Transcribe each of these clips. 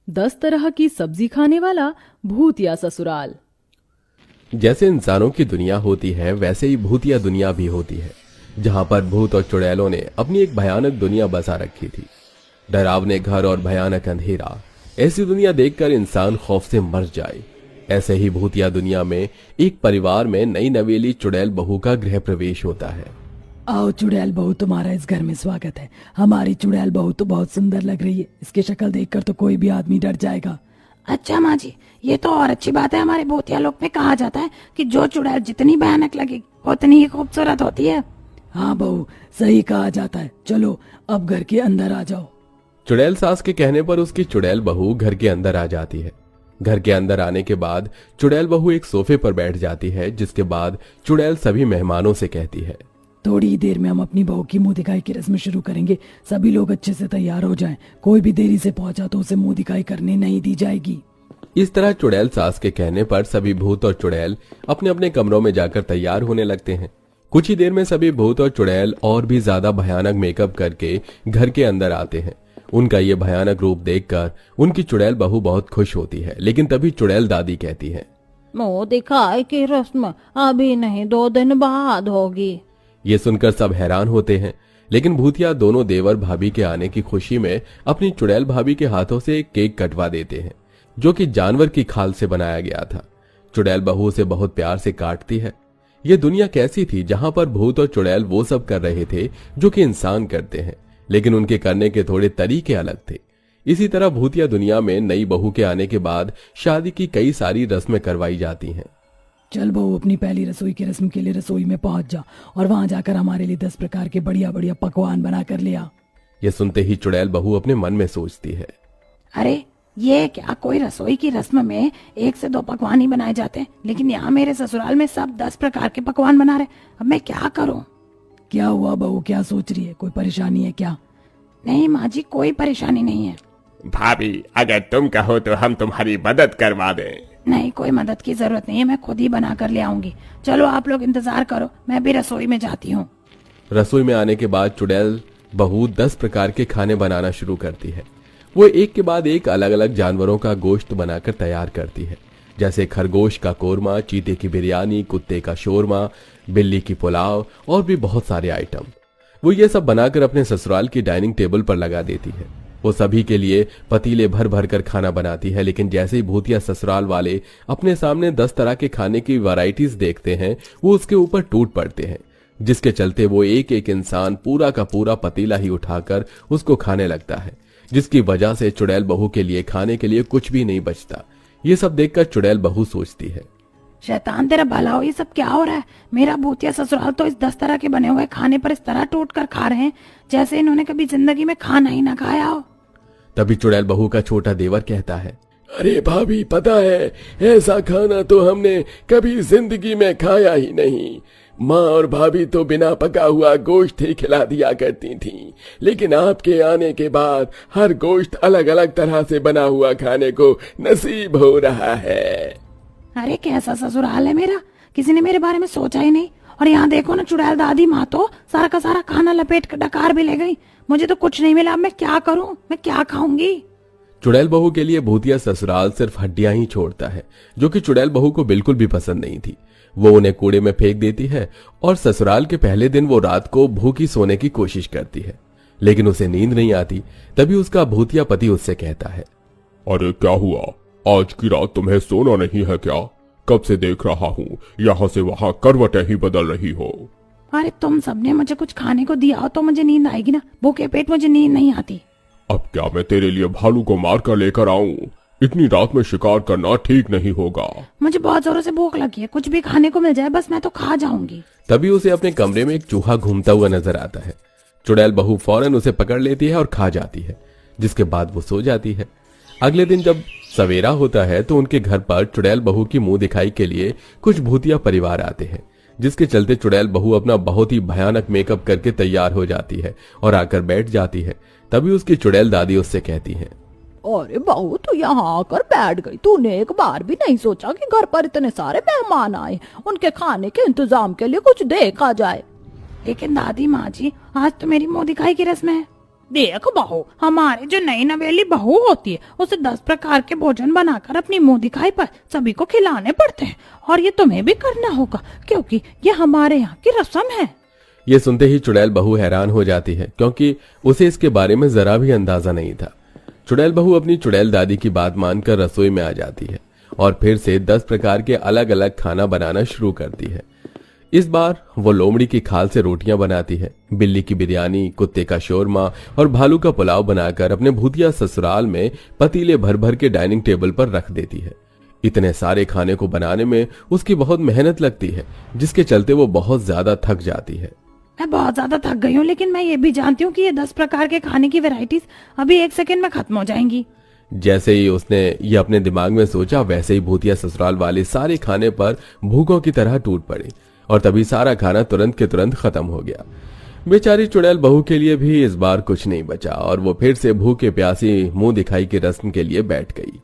10 तरह की सब्जी खाने वाला भूतिया ससुराल। जैसे इंसानों की दुनिया होती है वैसे ही भूतिया दुनिया भी होती है, जहां पर भूत और चुड़ैलों ने अपनी एक भयानक दुनिया बसा रखी थी। डरावने घर और भयानक अंधेरा, ऐसी दुनिया देखकर इंसान खौफ से मर जाए। ऐसे ही भूतिया दुनिया में एक परिवार में नई नवेली चुड़ैल बहू का गृह प्रवेश होता है। आओ चुड़ैल बहू, तुम्हारा इस घर में स्वागत है। हमारी चुड़ैल बहू तो बहुत सुंदर लग रही है, इसकी शक्ल देखकर तो कोई भी आदमी डर जाएगा। अच्छा माँ जी, ये तो और अच्छी बात है। हमारे भूतिया लोक में कहा जाता है कि जो चुड़ैल जितनी भयानक लगेगी उतनी ही खूबसूरत होती है। हाँ बहू, सही कहा जाता है। चलो अब घर के अंदर आ जाओ। चुड़ैल सास के कहने पर उसकी चुड़ैल बहू घर के अंदर आ जाती है। घर के अंदर आने के बाद चुड़ैल बहू एक सोफे पर बैठ जाती है, जिसके बाद चुड़ैल सभी मेहमानों से कहती है, थोड़ी देर में हम अपनी बहू की मुंह दिखाई की रस्म शुरू करेंगे। सभी लोग अच्छे से तैयार हो जाएं। कोई भी देरी से पहुंचा तो उसे मुंह दिखाई करने नहीं दी जाएगी। इस तरह चुड़ैल सास के कहने पर सभी भूत और चुड़ैल अपने अपने कमरों में जाकर तैयार होने लगते हैं। कुछ ही देर में सभी भूत और चुड़ैल और भी ज्यादा भयानक मेकअप करके घर के अंदर आते हैं। उनका ये भयानक रूप देखकर उनकी चुड़ैल बहू बहुत खुश होती है, लेकिन तभी चुड़ैल दादी कहती है, मुंह दिखाई की रस्म अभी नहीं, 2 दिन बाद होगी। ये सुनकर सब हैरान होते हैं, लेकिन भूतिया दोनों देवर भाभी के आने की खुशी में अपनी चुड़ैल भाभी के हाथों से एक केक कटवा देते हैं, जो कि जानवर की खाल से बनाया गया था। चुड़ैल बहू उसे बहुत प्यार से काटती है। ये दुनिया कैसी थी जहां पर भूत और चुड़ैल वो सब कर रहे थे जो कि इंसान करते हैं, लेकिन उनके करने के थोड़े तरीके अलग थे। इसी तरह भूतिया दुनिया में नई बहू के आने के बाद शादी की कई सारी रस्में करवाई जाती हैं। चल बहू, अपनी पहली रसोई की रस्म के लिए रसोई में पहुंच जा और वहां जाकर हमारे लिए 10 प्रकार के बढ़िया बढ़िया पकवान बना कर ले आ। ये सुनते ही चुड़ैल बहू अपने मन में सोचती है, अरे ये क्या, कोई रसोई की रस्म में 1 से 2 पकवान ही बनाए जाते हैं, लेकिन यहाँ मेरे ससुराल में सब 10 प्रकार के पकवान बना रहे। अब मैं क्या करूँ? क्या हुआ बहू, क्या सोच रही है? कोई परेशानी है क्या? नहीं माँ जी, कोई परेशानी नहीं है। भाभी, अगर तुम कहो तो हम तुम्हारी मदद करवा दें। नहीं, कोई मदद की जरूरत नहीं है, मैं खुद ही बना कर ले आऊंगी। चलो आप लोग इंतजार करो, मैं भी रसोई में जाती हूँ। रसोई में आने के बाद चुड़ैल बहू 10 प्रकार के खाने बनाना शुरू करती है। वो एक के बाद एक अलग अलग जानवरों का गोश्त बनाकर तैयार करती है, जैसे खरगोश का कोरमा, चीते की बिरयानी, कुत्ते का शोरमा, बिल्ली की पुलाव और भी बहुत सारे आइटम। वो ये सब बनाकर अपने ससुराल की डाइनिंग टेबल पर लगा देती है। वो सभी के लिए पतीले भर भर कर खाना बनाती है, लेकिन जैसे ही भूतिया ससुराल वाले अपने सामने 10 तरह के खाने की वैरायटीज देखते हैं, वो उसके ऊपर टूट पड़ते हैं, जिसके चलते वो एक एक इंसान पूरा का पूरा पतीला ही उठाकर उसको खाने लगता है, जिसकी वजह से चुड़ैल बहू के लिए खाने के लिए कुछ भी नहीं बचता। ये सब देखकर चुड़ैल बहू सोचती है, शैतान तेरा भला हो, ये सब क्या हो रहा है? मेरा भूतिया ससुराल तो इस 10 तरह के बने हुए खाने पर इस तरह टूट कर खा रहे हैं जैसे इन्होंने कभी जिंदगी में खाना ही ना खाया हो। तभी चुड़ैल बहू का छोटा देवर कहता है, अरे भाभी, पता है ऐसा खाना तो हमने कभी जिंदगी में खाया ही नहीं। माँ और भाभी तो बिना पका हुआ गोश्त ही खिला दिया करती थीं, लेकिन आपके आने के बाद हर गोश्त अलग अलग तरह से बना हुआ खाने को नसीब हो रहा है। अरे कैसा ससुराल है मेरा, किसी ने मेरे बारे में सोचा ही नहीं। और यहाँ देखो ना, चुड़ैल दादी माँ तो सारा का सारा खाना लपेट कर डकार भी ले गई। मुझे तो कुछ नहीं मिला, अब मैं क्या करूँ, मैं क्या खाऊंगी? चुड़ैल बहू के लिए भूतिया ससुराल सिर्फ हड्डियां ही छोड़ता है, जो कि चुड़ैल बहू को बिल्कुल भी पसंद नहीं थी। वो उन्हें कूड़े में फेंक देती है और ससुराल के पहले दिन वो रात को भूखी सोने की कोशिश करती है, लेकिन उसे नींद नहीं आती। तभी उसका भूतिया पति उससे कहता है, अरे क्या हुआ, आज की रात तुम्हें सोना नहीं है क्या? कब से देख रहा हूँ यहाँ से वहाँ करवटें ही बदल रही हो। अरे तुम सबने मुझे कुछ खाने को दिया हो तो मुझे नींद आएगी ना, भूखे पेट मुझे नींद नहीं आती। अब क्या मैं तेरे लिए भालू को मार कर लेकर आऊं? इतनी रात में शिकार करना ठीक नहीं होगा। मुझे बहुत जोरों से भूख लगी है, कुछ भी खाने को मिल जाए बस मैं तो खा जाऊंगी। तभी उसे अपने कमरे में एक चूहा घूमता हुआ नजर आता है। चुड़ैल बहू फौरन उसे पकड़ लेती है और खा जाती है, जिसके बाद वो सो जाती है। अगले दिन जब सवेरा होता है तो उनके घर पर चुड़ैल बहू की मुंह दिखाई के लिए कुछ भूतिया परिवार आते हैं, जिसके चलते चुड़ैल बहू अपना बहुत ही भयानक मेकअप करके तैयार हो जाती है और आकर बैठ जाती है। तभी उसकी चुड़ैल दादी उससे कहती है, अरे बहू, तू यहाँ आकर बैठ गई। तूने एक बार भी नहीं सोचा कि घर पर इतने सारे मेहमान आए, उनके खाने के इंतजाम के लिए कुछ देखा जाए। लेकिन दादी माँ जी, आज तो मेरी मुंह दिखाई की रस्म है। देख बहू, हमारे जो नई नवेली बहू होती है उसे 10 प्रकार के भोजन बनाकर अपनी मुंह दिखाई पर सभी को खिलाने पड़ते हैं, और ये तुम्हें भी करना होगा क्योंकि ये हमारे यहाँ की रस्म है। ये सुनते ही चुड़ैल बहू हैरान हो जाती है, क्योंकि उसे इसके बारे में जरा भी अंदाजा नहीं था। चुड़ैल बहू अपनी चुड़ैल दादी की बात मानकर रसोई में आ जाती है और फिर से 10 प्रकार के अलग अलग खाना बनाना शुरू करती है। इस बार वो लोमड़ी की खाल से रोटियां बनाती है, बिल्ली की बिरयानी, कुत्ते का शोरमा और भालू का पुलाव बनाकर अपने भूतिया ससुराल में पतीले भर भर के डाइनिंग टेबल पर रख देती है। इतने सारे खाने को बनाने में उसकी बहुत मेहनत लगती है, जिसके चलते वो बहुत ज्यादा थक जाती है। मैं बहुत ज्यादा थक गई हूँ, लेकिन मैं ये भी जानती हूँ कि ये 10 प्रकार के खाने की वैरायटीज अभी 1 सेकंड में खत्म हो जाएंगी। जैसे ही उसने ये अपने दिमाग में सोचा, वैसे ही भूतिया ससुराल वाले सारे खाने पर भूखों की तरह टूट पड़े और तभी सारा खाना तुरंत के तुरंत खत्म हो गया। बेचारी चुड़ैल बहू के लिए भी इस बार कुछ नहीं बचा और वो फिर से भूखे प्यासी मुंह दिखाई की रस्म के लिए बैठ गई।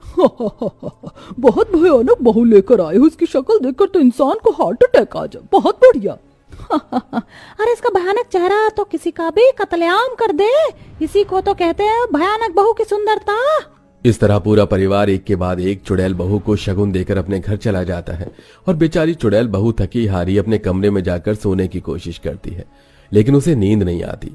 बहुत भयानक बहू लेकर आए हो, उसकी शक्ल देखकर तो इंसान को हार्ट अटैक आ जाए। बहुत बढ़िया। अरे इसका भयानक चेहरा तो किसी का भी कत्लेआम कर दे, इसी को तो कहते हैं भयानक बहू की सुंदरता। इस तरह पूरा परिवार एक के बाद एक चुड़ैल बहू को शगुन देकर अपने घर चला जाता है और बेचारी चुड़ैल बहू थकी हारी अपने कमरे में जाकर सोने की कोशिश करती है, लेकिन उसे नींद नहीं आती,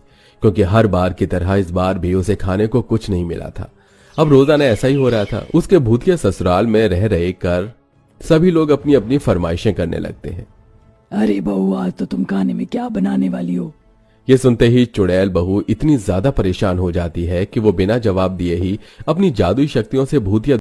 क्योंकि हर बार की तरह इस बार भी उसे खाने को कुछ नहीं मिला था। अब रोजाना ऐसा ही हो रहा था। उसके भूतिया ससुराल में रह रहे कर सभी लोग अपनी अपनी फरमाइशें करने लगते हैं। अरे बहू, आज तो तुम खाने में क्या बनाने वाली हो? ये सुनते ही चुड़ैल बहू इतनी ज्यादा परेशान हो जाती है कि वो बिना जवाब दिए ही अपनी जादुई शक्तियों से भूतिया